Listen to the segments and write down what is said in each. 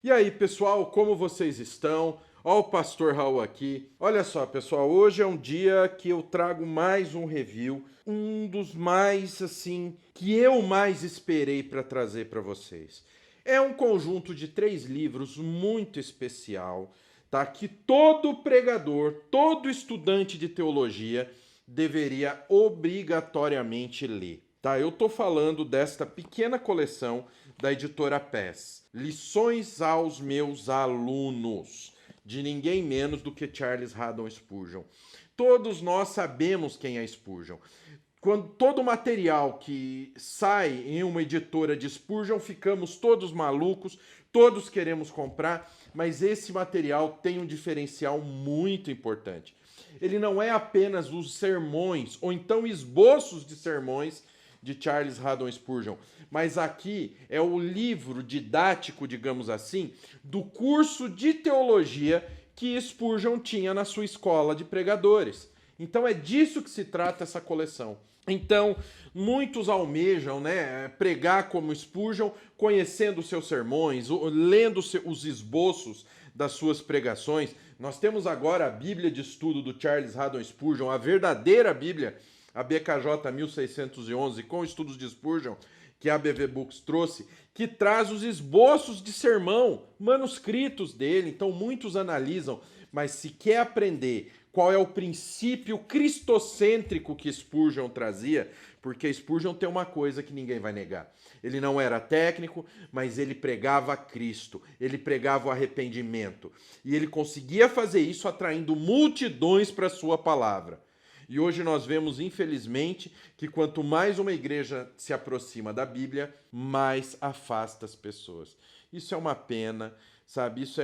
E aí, pessoal, como vocês estão? Ó, o Pastor Raul aqui. Olha só, pessoal, hoje é um dia que eu trago mais um review, um dos mais, assim, que eu mais esperei para trazer para vocês. É um conjunto de 3 livros muito especial, tá? Que todo pregador, todo estudante de teologia deveria obrigatoriamente ler. Tá, eu tô falando desta pequena coleção da editora PES. Lições aos meus alunos, de ninguém menos do que Charles Haddon Spurgeon. Todos nós sabemos quem é Spurgeon. Quando todo material que sai em uma editora de Spurgeon, ficamos todos malucos, todos queremos comprar, mas esse material tem um diferencial muito importante. Ele não é apenas os sermões, ou então esboços de sermões de Charles Haddon Spurgeon, mas aqui é o livro didático, digamos assim, do curso de teologia que Spurgeon tinha na sua escola de pregadores. Então é disso que se trata essa coleção. Então, muitos almejam, né, pregar como Spurgeon, conhecendo seus sermões, lendo os esboços das suas pregações. Nós temos agora a Bíblia de Estudo do Charles Haddon Spurgeon, a verdadeira Bíblia, a BKJ 1611, com estudos de Spurgeon, que a ABV Books trouxe, que traz os esboços de sermão, manuscritos dele. Então, muitos analisam, mas se quer aprender qual é o princípio cristocêntrico que Spurgeon trazia, porque Spurgeon tem uma coisa que ninguém vai negar. Ele não era técnico, mas ele pregava Cristo, ele pregava o arrependimento. E ele conseguia fazer isso atraindo multidões para a sua palavra. E hoje nós vemos, infelizmente, que quanto mais uma igreja se aproxima da Bíblia, mais afasta as pessoas. Isso é uma pena, sabe? Isso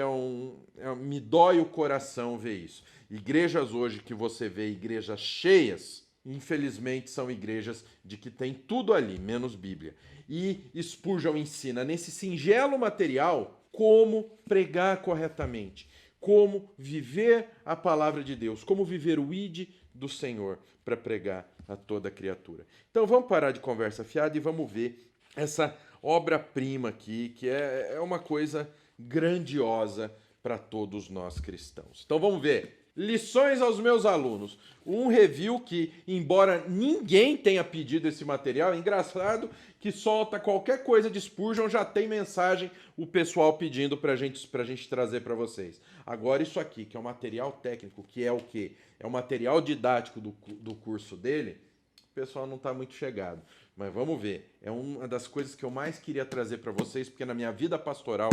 me dói o coração ver isso. Igrejas hoje que você vê, igrejas cheias, infelizmente são igrejas de que tem tudo ali, menos Bíblia. E Spurgeon ensina nesse singelo material como pregar corretamente, como viver a palavra de Deus, como viver o ID do Senhor para pregar a toda criatura. Então vamos parar de conversa fiada e vamos ver essa obra-prima aqui, que é uma coisa grandiosa para todos nós cristãos. Então vamos ver. Lições aos meus alunos. Um review que, embora ninguém tenha pedido esse material, é engraçado que solta qualquer coisa de Spurgeon, já tem mensagem, o pessoal pedindo pra gente trazer para vocês. Agora isso aqui, que é um material técnico, que é o quê? É o material didático do curso dele, o pessoal não está muito chegado. Mas vamos ver. É uma das coisas que eu mais queria trazer para vocês, porque na minha vida pastoral,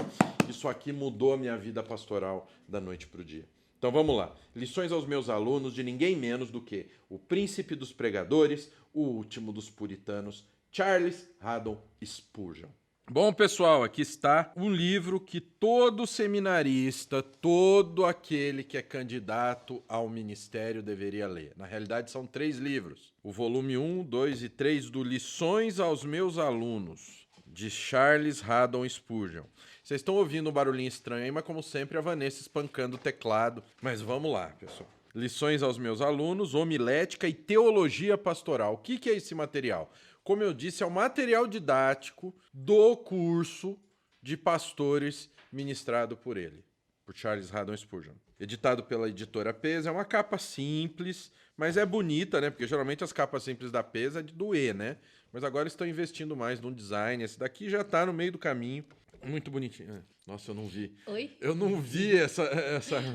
isso aqui mudou a minha vida pastoral da noite para o dia. Então vamos lá. Lições aos meus alunos de ninguém menos do que o príncipe dos pregadores, o último dos puritanos, Charles Haddon Spurgeon. Bom, pessoal, aqui está um livro que todo seminarista, todo aquele que é candidato ao ministério deveria ler. Na realidade, são 3 livros. O volume 1, 2 e 3 do Lições aos Meus Alunos, de Charles Haddon Spurgeon. Vocês estão ouvindo um barulhinho estranho aí, mas como sempre, a Vanessa espancando o teclado. Mas vamos lá, pessoal. Lições aos meus alunos, homilética e teologia pastoral. O que é esse material? Como eu disse, é o material didático do curso de pastores ministrado por ele, por Charles Haddon Spurgeon. Editado pela editora PES, é uma capa simples, mas é bonita, né? Porque geralmente as capas simples da PES é de doer, né? Mas agora estão investindo mais no design. Esse daqui já está no meio do caminho. Muito bonitinho. Nossa, eu não vi. Oi? Eu não vi essa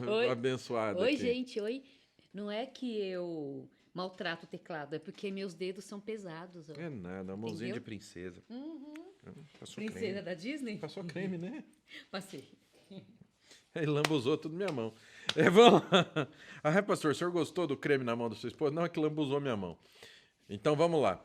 Oi? abençoada Oi, aqui. gente, oi. Não é que eu maltrato o teclado, é porque meus dedos são pesados, ó. É nada, uma mãozinha de Entendeu? princesa. Passou Princesa creme. da Disney? Passou creme, né? Passei. Ele lambuzou tudo minha mão. Vamos lá. Ah, pastor, o senhor gostou do creme na mão da sua esposa? Não, é que lambuzou minha mão. Então vamos lá.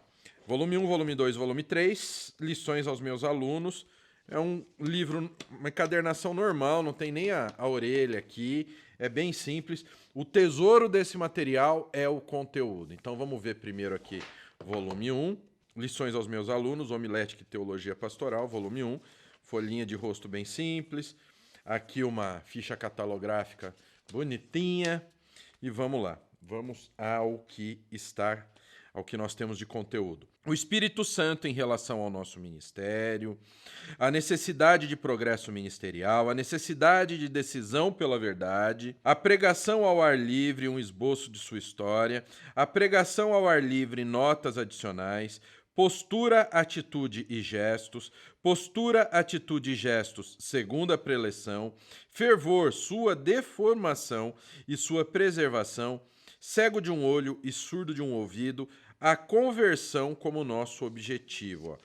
Volume 1, volume 2, volume 3. Lições aos meus alunos. É um livro, uma encadernação normal, não tem nem a orelha aqui. É bem simples. O tesouro desse material é o conteúdo. Então vamos ver primeiro aqui, volume 1. Lições aos meus alunos, homilética e teologia pastoral, volume 1. Folhinha de rosto bem simples. Aqui uma ficha catalográfica bonitinha. E vamos lá. Vamos ao que está ao que nós temos de conteúdo. O Espírito Santo em relação ao nosso ministério, a necessidade de progresso ministerial, a necessidade de decisão pela verdade, a pregação ao ar livre, um esboço de sua história, a pregação ao ar livre, notas adicionais, postura, atitude e gestos, postura, atitude e gestos, segundo a preleção, fervor, sua deformação e sua preservação, cego de um olho e surdo de um ouvido, a conversão como nosso objetivo.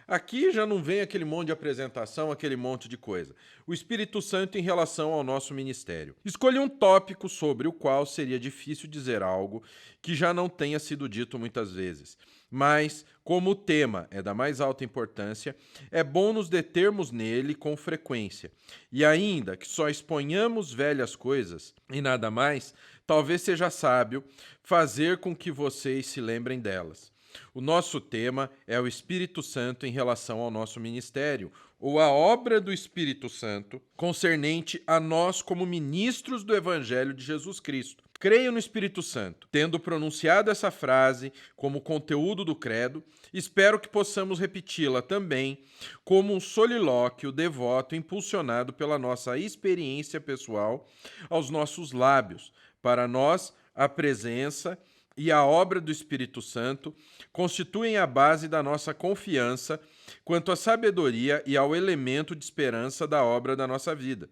Aqui já não vem aquele monte de apresentação, aquele monte de coisa. O Espírito Santo em relação ao nosso ministério. Escolhi um tópico sobre o qual seria difícil dizer algo que já não tenha sido dito muitas vezes. Mas, como o tema é da mais alta importância, é bom nos determos nele com frequência. E ainda que só exponhamos velhas coisas e nada mais, talvez seja sábio fazer com que vocês se lembrem delas. O nosso tema é o Espírito Santo em relação ao nosso ministério, ou a obra do Espírito Santo concernente a nós como ministros do Evangelho de Jesus Cristo. Creio no Espírito Santo. Tendo pronunciado essa frase como conteúdo do credo, espero que possamos repeti-la também como um solilóquio devoto impulsionado pela nossa experiência pessoal aos nossos lábios. Para nós, a presença e a obra do Espírito Santo constituem a base da nossa confiança quanto à sabedoria e ao elemento de esperança da obra da nossa vida.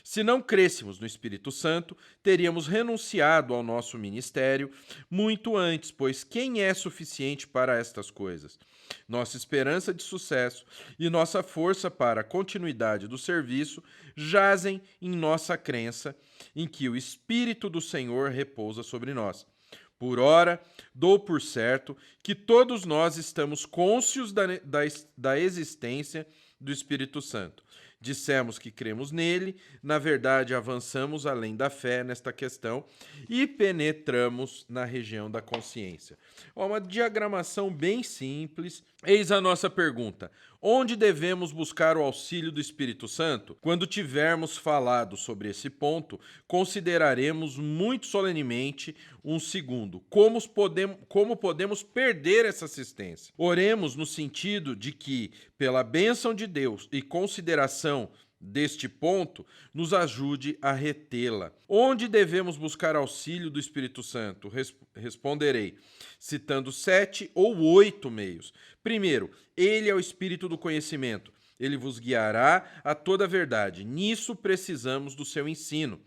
Se não crêssemos no Espírito Santo, teríamos renunciado ao nosso ministério muito antes, pois quem é suficiente para estas coisas? Nossa esperança de sucesso e nossa força para a continuidade do serviço jazem em nossa crença em que o Espírito do Senhor repousa sobre nós. Por ora, dou por certo que todos nós estamos cônscios da existência do Espírito Santo. Dissemos que cremos nele, na verdade avançamos além da fé nesta questão e penetramos na região da consciência. Uma diagramação bem simples. Eis a nossa pergunta: onde devemos buscar o auxílio do Espírito Santo? Quando tivermos falado sobre esse ponto, consideraremos muito solenemente um segundo. Como podemos perder essa assistência? Oremos no sentido de que, pela bênção de Deus e consideração deste ponto, nos ajude a retê-la. Onde devemos buscar auxílio do Espírito Santo? Responderei, citando 7 ou 8 meios. Primeiro, ele é o Espírito do conhecimento. Ele vos guiará a toda a verdade. Nisso precisamos do seu ensino.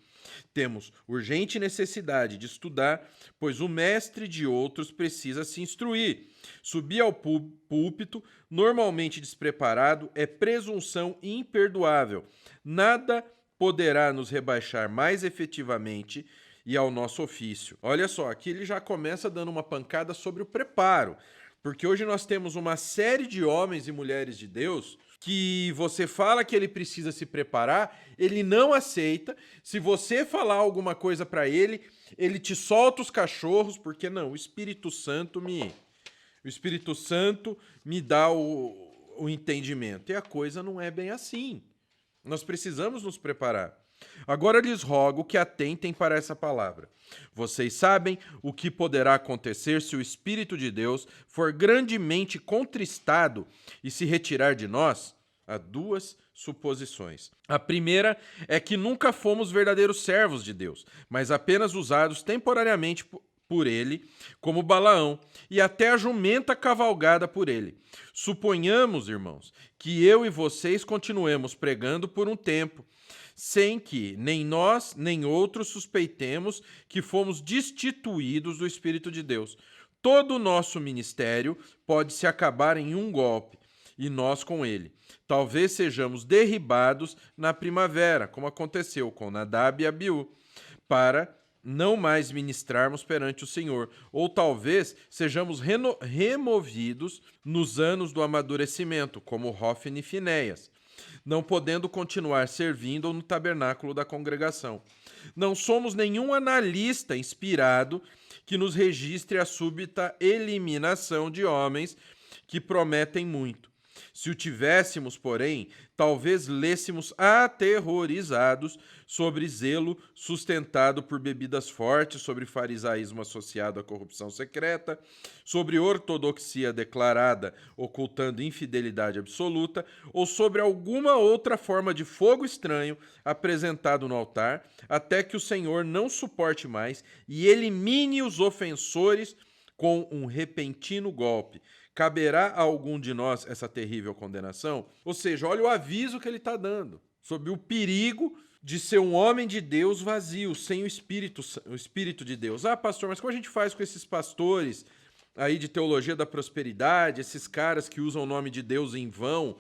Temos urgente necessidade de estudar, pois o mestre de outros precisa se instruir. Subir ao púlpito, normalmente despreparado, é presunção imperdoável. Nada poderá nos rebaixar mais efetivamente e ao nosso ofício. Olha só, aqui ele já começa dando uma pancada sobre o preparo, porque hoje nós temos uma série de homens e mulheres de Deus que você fala que ele precisa se preparar, ele não aceita. Se você falar alguma coisa para ele, ele te solta os cachorros, porque não, o Espírito Santo me dá o entendimento. E a coisa não é bem assim. Nós precisamos nos preparar. Agora lhes rogo que atentem para essa palavra. Vocês sabem o que poderá acontecer se o Espírito de Deus for grandemente contristado e se retirar de nós? Há duas suposições. A primeira é que nunca fomos verdadeiros servos de Deus, mas apenas usados temporariamente por ele, como Balaão, e até a jumenta cavalgada por ele. Suponhamos, irmãos, que eu e vocês continuemos pregando por um tempo, sem que nem nós nem outros suspeitemos que fomos destituídos do Espírito de Deus. Todo o nosso ministério pode se acabar em um golpe, e nós com ele. Talvez sejamos derribados na primavera, como aconteceu com Nadab e Abiú, para não mais ministrarmos perante o Senhor, ou talvez sejamos removidos nos anos do amadurecimento, como Hófni e Finéias, não podendo continuar servindo no tabernáculo da congregação. Não somos nenhum analista inspirado que nos registre a súbita eliminação de homens que prometem muito. Se o tivéssemos, porém, talvez lêssemos aterrorizados sobre zelo sustentado por bebidas fortes, sobre farisaísmo associado à corrupção secreta, sobre ortodoxia declarada ocultando infidelidade absoluta, ou sobre alguma outra forma de fogo estranho apresentado no altar, até que o Senhor não suporte mais e elimine os ofensores com um repentino golpe. Caberá a algum de nós essa terrível condenação? Ou seja, olha o aviso que ele está dando sobre o perigo de ser um homem de Deus vazio, sem o Espírito de Deus. Ah, pastor, mas como a gente faz com esses pastores aí de teologia da prosperidade, esses caras que usam o nome de Deus em vão,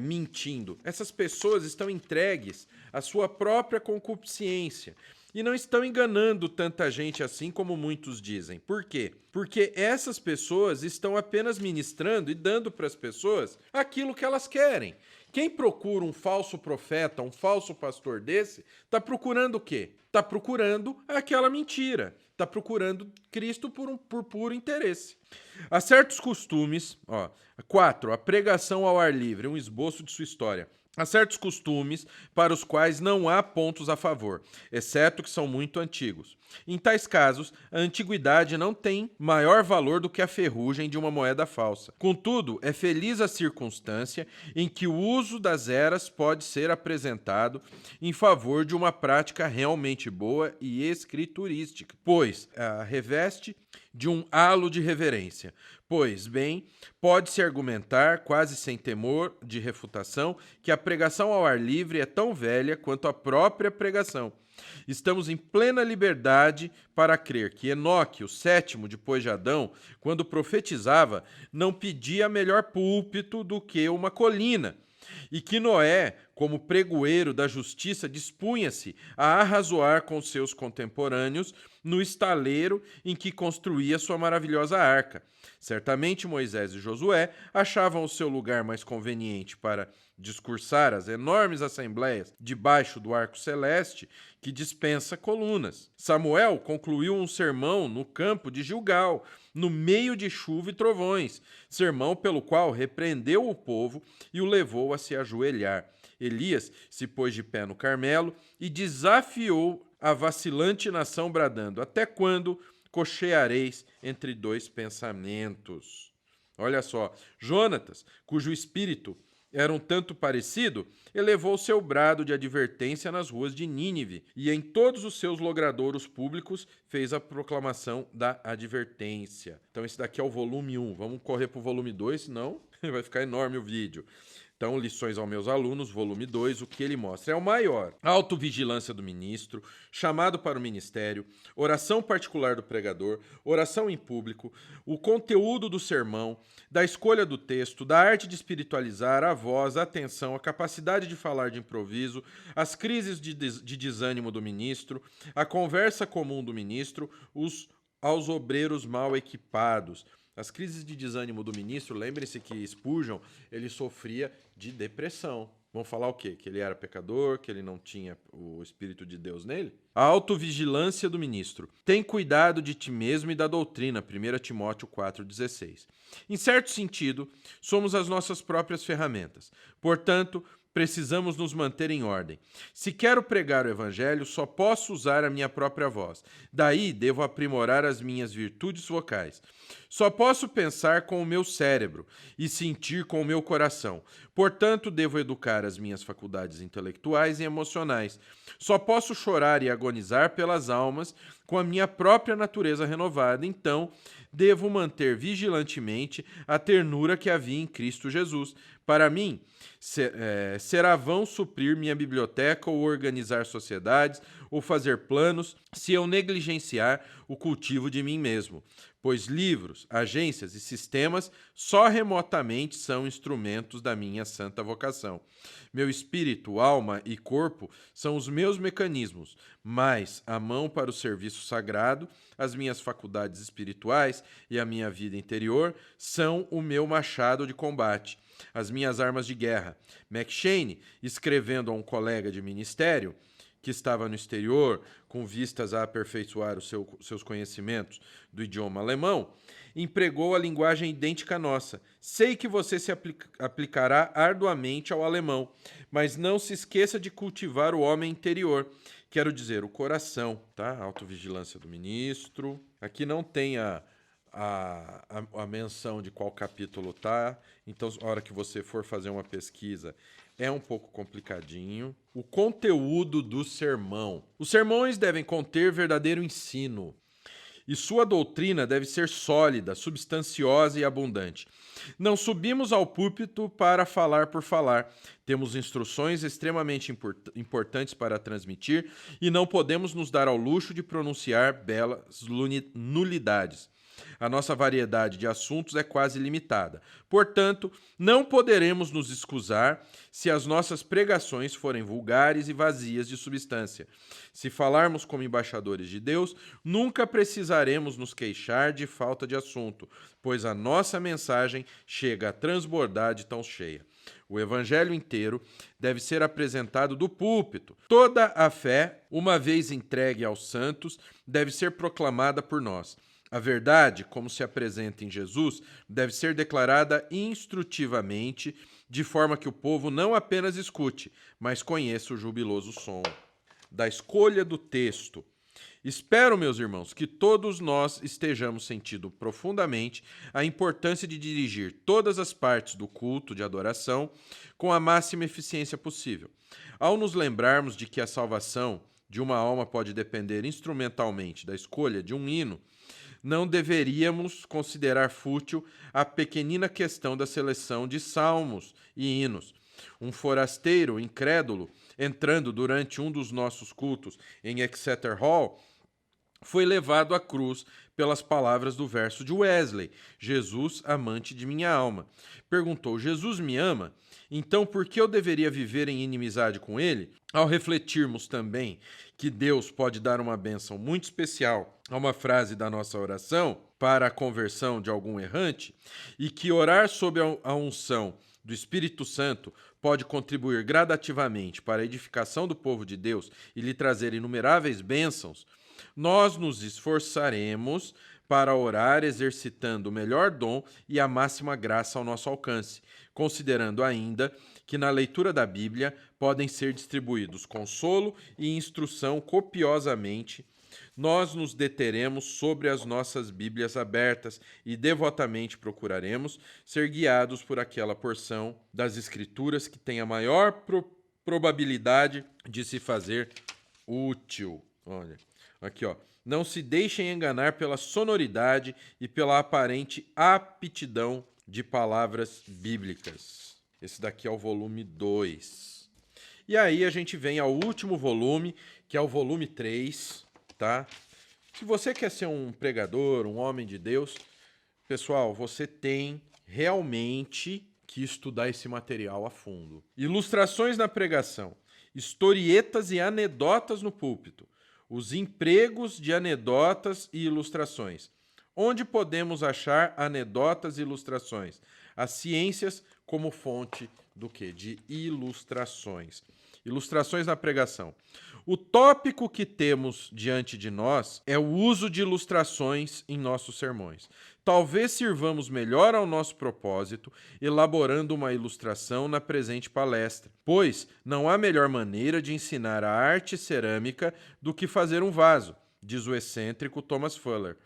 mentindo? Essas pessoas estão entregues à sua própria concupiscência. E não estão enganando tanta gente assim como muitos dizem. Por quê? Porque essas pessoas estão apenas ministrando e dando para as pessoas aquilo que elas querem. Quem procura um falso profeta, um falso pastor desse, está procurando o quê? Está procurando aquela mentira. Está procurando Cristo por puro interesse. Há certos costumes, 4. A pregação ao ar livre, um esboço de sua história. Há certos costumes para os quais não há pontos a favor, exceto que são muito antigos. Em tais casos, a antiguidade não tem maior valor do que a ferrugem de uma moeda falsa. Contudo, é feliz a circunstância em que o uso das eras pode ser apresentado em favor de uma prática realmente boa e escriturística, pois a reveste de um halo de reverência. Pois bem, pode-se argumentar, quase sem temor de refutação, que a pregação ao ar livre é tão velha quanto a própria pregação. Estamos em plena liberdade para crer que Enoque, o sétimo depois de Adão, quando profetizava, não pedia melhor púlpito do que uma colina, e que Noé, como pregoeiro da justiça, dispunha-se a arrazoar com seus contemporâneos no estaleiro em que construía sua maravilhosa arca. Certamente Moisés e Josué achavam o seu lugar mais conveniente para discursar as enormes assembleias debaixo do arco celeste que dispensa colunas. Samuel concluiu um sermão no campo de Gilgal, no meio de chuva e trovões, sermão pelo qual repreendeu o povo e o levou a se ajoelhar. Elias se pôs de pé no Carmelo e desafiou a vacilante nação, bradando: até quando cocheareis entre dois pensamentos? Olha só, Jonatas, cujo espírito era um tanto parecido, elevou seu brado de advertência nas ruas de Nínive e em todos os seus logradouros públicos fez a proclamação da advertência. Então esse daqui é o volume 1. Vamos correr para o volume 2, senão vai ficar enorme o vídeo. Então, Lições aos Meus Alunos, volume 2, o que ele mostra é o maior. Autovigilância do ministro, chamado para o ministério, oração particular do pregador, oração em público, o conteúdo do sermão, da escolha do texto, da arte de espiritualizar, a voz, a atenção, a capacidade de falar de improviso, as crises de desânimo do ministro, a conversa comum do ministro, aos obreiros mal equipados. As crises de desânimo do ministro, lembrem-se que Spurgeon, ele sofria de depressão. Vão falar o quê? Que ele era pecador, que ele não tinha o Espírito de Deus nele? A autovigilância do ministro. Tem cuidado de ti mesmo e da doutrina, 1 Timóteo 4,16. Em certo sentido, somos as nossas próprias ferramentas. Portanto, precisamos nos manter em ordem. Se quero pregar o evangelho, só posso usar a minha própria voz. Daí, devo aprimorar as minhas virtudes vocais. Só posso pensar com o meu cérebro e sentir com o meu coração. Portanto, devo educar as minhas faculdades intelectuais e emocionais. Só posso chorar e agonizar pelas almas com a minha própria natureza renovada. Então, devo manter vigilantemente a ternura que havia em Cristo Jesus. Para mim, será vão suprir minha biblioteca ou organizar sociedades ou fazer planos se eu negligenciar o cultivo de mim mesmo, pois livros, agências e sistemas só remotamente são instrumentos da minha santa vocação. Meu espírito, alma e corpo são os meus mecanismos, mas a mão para o serviço sagrado, as minhas faculdades espirituais e a minha vida interior são o meu machado de combate, as minhas armas de guerra. McShane, escrevendo a um colega de ministério, que estava no exterior, com vistas a aperfeiçoar seus conhecimentos do idioma alemão, empregou a linguagem idêntica à nossa. Sei que você se aplicará arduamente ao alemão, mas não se esqueça de cultivar o homem interior. Quero dizer, o coração, tá? Autovigilância do ministro. Aqui não tem a menção de qual capítulo tá. Então, na hora que você for fazer uma pesquisa, é um pouco complicadinho. O conteúdo do sermão. Os sermões devem conter verdadeiro ensino. E sua doutrina deve ser sólida, substanciosa e abundante. Não subimos ao púlpito para falar por falar. Temos instruções extremamente importantes para transmitir e não podemos nos dar ao luxo de pronunciar belas nulidades. A nossa variedade de assuntos é quase limitada. Portanto, não poderemos nos excusar se as nossas pregações forem vulgares e vazias de substância. Se falarmos como embaixadores de Deus, nunca precisaremos nos queixar de falta de assunto, pois a nossa mensagem chega a transbordar de tão cheia. O evangelho inteiro deve ser apresentado do púlpito. Toda a fé, uma vez entregue aos santos, deve ser proclamada por nós. A verdade, como se apresenta em Jesus, deve ser declarada instrutivamente, de forma que o povo não apenas escute, mas conheça o jubiloso som da escolha do texto. Espero, meus irmãos, que todos nós estejamos sentindo profundamente a importância de dirigir todas as partes do culto de adoração com a máxima eficiência possível. Ao nos lembrarmos de que a salvação de uma alma pode depender instrumentalmente da escolha de um hino, não deveríamos considerar fútil a pequenina questão da seleção de salmos e hinos. Um forasteiro incrédulo, entrando durante um dos nossos cultos em Exeter Hall, foi levado à cruz pelas palavras do verso de Wesley, Jesus, amante de minha alma. Perguntou, Jesus me ama? Então por que eu deveria viver em inimizade com ele? Ao refletirmos também que Deus pode dar uma bênção muito especial a uma frase da nossa oração para a conversão de algum errante, e que orar sob a unção do Espírito Santo pode contribuir gradativamente para a edificação do povo de Deus e lhe trazer inumeráveis bênçãos, nós nos esforçaremos para orar exercitando o melhor dom e a máxima graça ao nosso alcance, considerando ainda que na leitura da Bíblia podem ser distribuídos consolo e instrução copiosamente. Nós nos deteremos sobre as nossas Bíblias abertas e devotamente procuraremos ser guiados por aquela porção das Escrituras que tem a maior probabilidade de se fazer útil. Olha, aqui ó. Não se deixem enganar pela sonoridade e pela aparente aptidão de palavras bíblicas. Esse daqui é o volume 2. E aí a gente vem ao último volume, que é o volume 3, tá? Se você quer ser um pregador, um homem de Deus, pessoal, você tem realmente que estudar esse material a fundo. Ilustrações na pregação, historietas e anedotas no púlpito, os empregos de anedotas e ilustrações. Onde podemos achar anedotas e ilustrações? As ciências como fonte do quê? De ilustrações. Ilustrações na pregação. O tópico que temos diante de nós é o uso de ilustrações em nossos sermões. Talvez sirvamos melhor ao nosso propósito elaborando uma ilustração na presente palestra, pois não há melhor maneira de ensinar a arte cerâmica do que fazer um vaso, diz o excêntrico Thomas Fuller.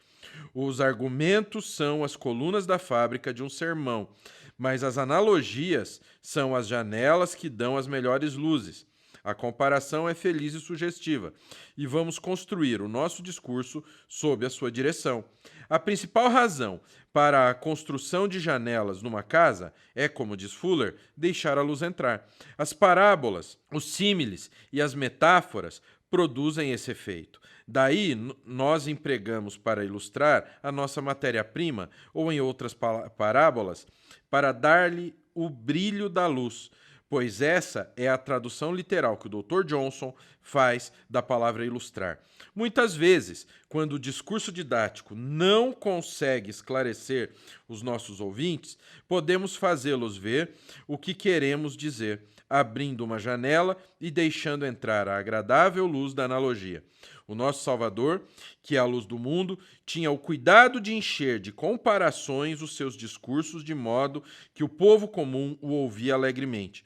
Os argumentos são as colunas da fábrica de um sermão, mas as analogias são as janelas que dão as melhores luzes. A comparação é feliz e sugestiva, e vamos construir o nosso discurso sob a sua direção. A principal razão para a construção de janelas numa casa é, como diz Fuller, deixar a luz entrar. As parábolas, os símiles e as metáforas produzem esse efeito. Daí, nós empregamos para ilustrar a nossa matéria-prima, ou em outras parábolas, para dar-lhe o brilho da luz, pois essa é a tradução literal que o Dr. Johnson faz da palavra ilustrar. Muitas vezes, quando o discurso didático não consegue esclarecer os nossos ouvintes, podemos fazê-los ver o que queremos dizer. abrindo uma janela e deixando entrar a agradável luz da analogia. O nosso Salvador, que é a luz do mundo, tinha o cuidado de encher de comparações os seus discursos de modo que o povo comum o ouvia alegremente.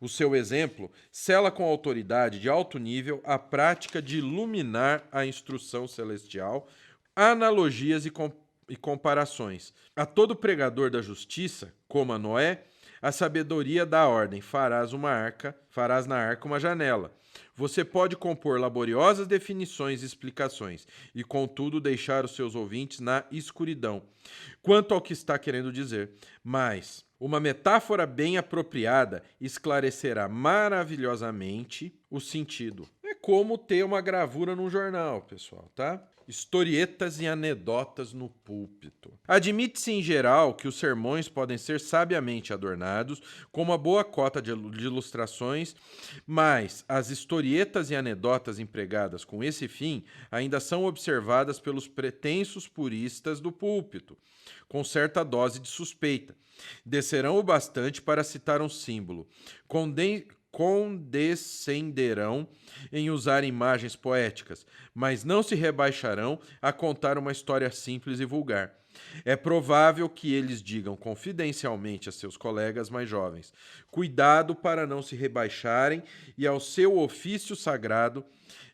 O seu exemplo sela com autoridade de alto nível a prática de iluminar a instrução celestial, analogias e comparações. A todo pregador da justiça, como a Noé, a sabedoria dá ordem: farás na arca uma janela. Você pode compor laboriosas definições e explicações, e contudo deixar os seus ouvintes na escuridão, quanto ao que está querendo dizer. Mas uma metáfora bem apropriada esclarecerá maravilhosamente o sentido. É como ter uma gravura num jornal, pessoal, tá? Historietas e anedotas no púlpito. Admite-se em geral que os sermões podem ser sabiamente adornados com uma boa cota de ilustrações, mas as historietas e anedotas empregadas com esse fim ainda são observadas pelos pretensos puristas do púlpito, com certa dose de suspeita. Descerão o bastante para citar um símbolo. Condescenderão em usar imagens poéticas, mas não se rebaixarão a contar uma história simples e vulgar. É provável que eles digam confidencialmente a seus colegas mais jovens: cuidado para não se rebaixarem, e ao seu ofício sagrado,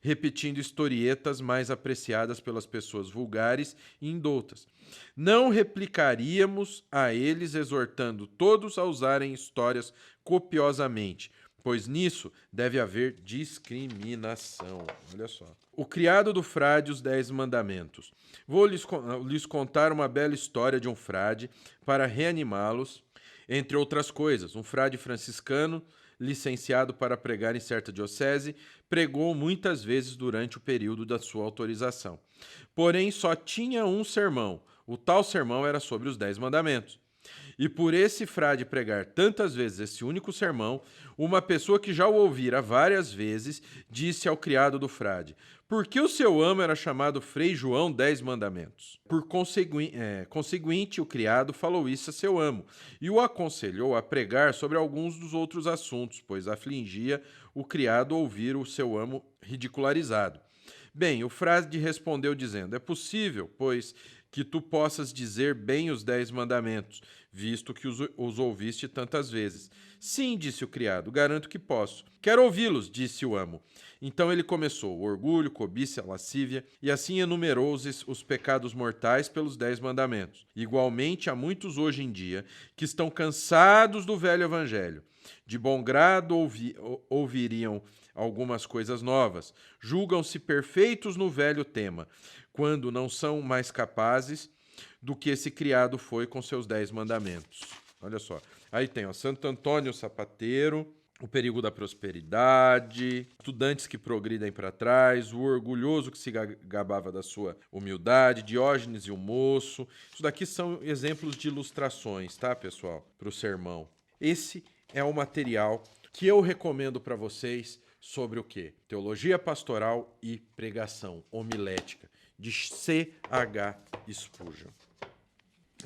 repetindo historietas mais apreciadas pelas pessoas vulgares e indoutas. Não replicaríamos a eles exortando todos a usarem histórias copiosamente, pois nisso deve haver discriminação. Olha só. O criado do frade, os 10 mandamentos. Vou lhes contar uma bela história de um frade para reanimá-los. Entre outras coisas, um frade franciscano, licenciado para pregar em certa diocese, pregou muitas vezes durante o período da sua autorização. Porém, só tinha um sermão. O tal sermão era sobre os 10 mandamentos. E por esse frade pregar tantas vezes esse único sermão, uma pessoa que já o ouvira várias vezes disse ao criado do frade: por que o seu amo era chamado Frei João 10 Mandamentos? Por conseguinte, o criado falou isso a seu amo e o aconselhou a pregar sobre alguns dos outros assuntos, pois afligia o criado ouvir o seu amo ridicularizado. Bem, o frade respondeu dizendo: é possível, pois, que tu possas dizer bem os 10 mandamentos, visto que os ouviste tantas vezes. Sim, disse o criado, garanto que posso. Quero ouvi-los, disse o amo. Então ele começou: o orgulho, cobiça, a lascívia, e assim enumerou os pecados mortais pelos 10 mandamentos. Igualmente, há muitos hoje em dia que estão cansados do velho evangelho. De bom grado ouviriam algumas coisas novas. Julgam-se perfeitos no velho tema, quando não são mais capazes do que esse criado foi com seus 10 mandamentos. Olha só. Aí tem, Santo Antônio Sapateiro, o perigo da prosperidade, estudantes que progridem para trás, o orgulhoso que se gabava da sua humildade, Diógenes e o moço. Isso daqui são exemplos de ilustrações, tá, pessoal? Para o sermão. Esse é o material que eu recomendo para vocês sobre o quê? Teologia pastoral e pregação homilética, de C.H. Spurgeon.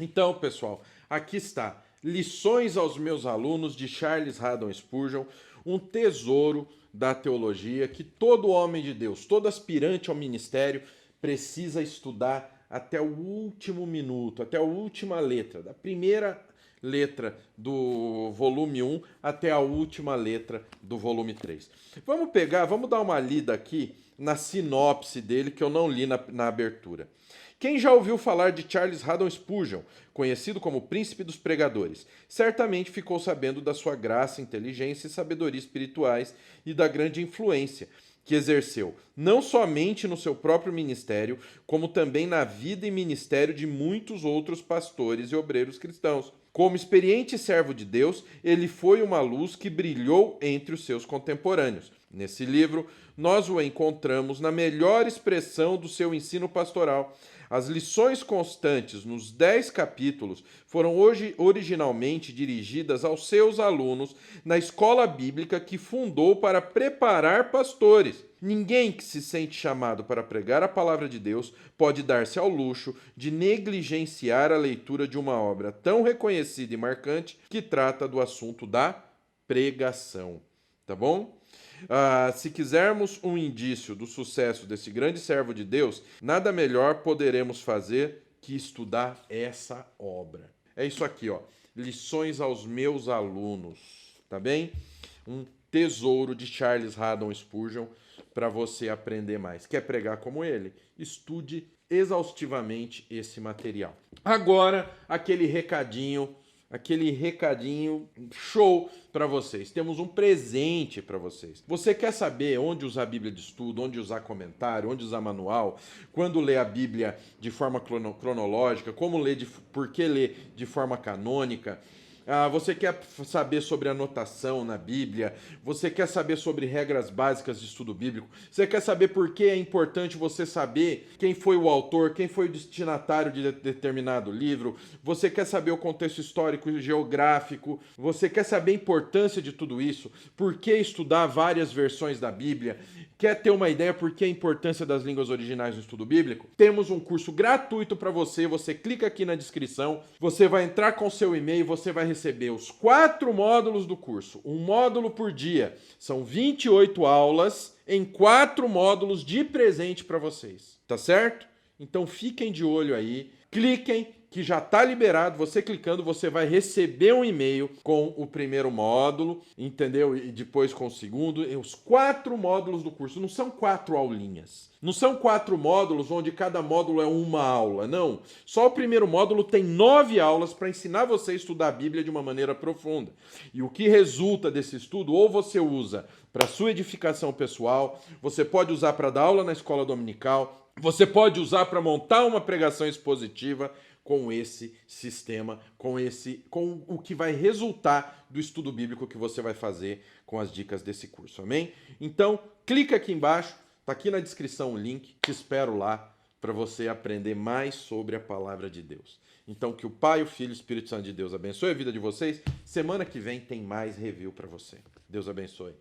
Então, pessoal, aqui está. Lições aos meus alunos, de Charles Haddon Spurgeon, um tesouro da teologia que todo homem de Deus, todo aspirante ao ministério precisa estudar até o último minuto, até a última letra, da primeira letra do volume 1 até a última letra do volume 3. Vamos dar uma lida aqui na sinopse dele, que eu não li na abertura. Quem já ouviu falar de Charles Haddon Spurgeon, conhecido como Príncipe dos Pregadores, certamente ficou sabendo da sua graça, inteligência e sabedoria espirituais e da grande influência que exerceu, não somente no seu próprio ministério, como também na vida e ministério de muitos outros pastores e obreiros cristãos. Como experiente servo de Deus, ele foi uma luz que brilhou entre os seus contemporâneos. Nesse livro, nós o encontramos na melhor expressão do seu ensino pastoral. As lições constantes nos 10 capítulos foram originalmente dirigidas aos seus alunos na escola bíblica que fundou para preparar pastores. Ninguém que se sente chamado para pregar a palavra de Deus pode dar-se ao luxo de negligenciar a leitura de uma obra tão reconhecida e marcante que trata do assunto da pregação, tá bom? Se quisermos um indício do sucesso desse grande servo de Deus, nada melhor poderemos fazer que estudar essa obra. É isso aqui, ó. Lições aos meus alunos, tá bem? Um tesouro de Charles Haddon Spurgeon para você aprender mais. Quer pregar como ele? Estude exaustivamente esse material. Agora, aquele recadinho show para vocês. Temos um presente para vocês. Você quer saber onde usar a Bíblia de estudo, onde usar comentário, onde usar manual, quando ler a Bíblia de forma cronológica, como ler, por que ler de forma canônica? Você quer saber sobre anotação na Bíblia? Você quer saber sobre regras básicas de estudo bíblico? Você quer saber por que é importante você saber quem foi o autor, quem foi o destinatário de determinado livro? Você quer saber o contexto histórico e geográfico? Você quer saber a importância de tudo isso? Por que estudar várias versões da Bíblia? Quer ter uma ideia por que a importância das línguas originais no estudo bíblico? Temos um curso gratuito para você. Você clica aqui na descrição, você vai entrar com seu e-mail, você vai receber os 4 módulos do curso, um módulo por dia. São 28 aulas em 4 módulos de presente para vocês, tá certo? Então fiquem de olho aí, cliquem que já está liberado. Você clicando, você vai receber um e-mail com o primeiro módulo, entendeu? E depois com o segundo. E os 4 módulos do curso. Não são 4 aulinhas. Não são 4 módulos onde cada módulo é uma aula. Não. Só o primeiro módulo tem 9 aulas para ensinar você a estudar a Bíblia de uma maneira profunda. E o que resulta desse estudo, ou você usa para sua edificação pessoal, você pode usar para dar aula na escola dominical, você pode usar para montar uma pregação expositiva, com esse sistema, com o que vai resultar do estudo bíblico que você vai fazer com as dicas desse curso, amém? Então, clica aqui embaixo, tá aqui na descrição o link, te espero lá para você aprender mais sobre a palavra de Deus. Então, que o Pai, o Filho e o Espírito Santo de Deus abençoe a vida de vocês. Semana que vem tem mais review para você. Deus abençoe.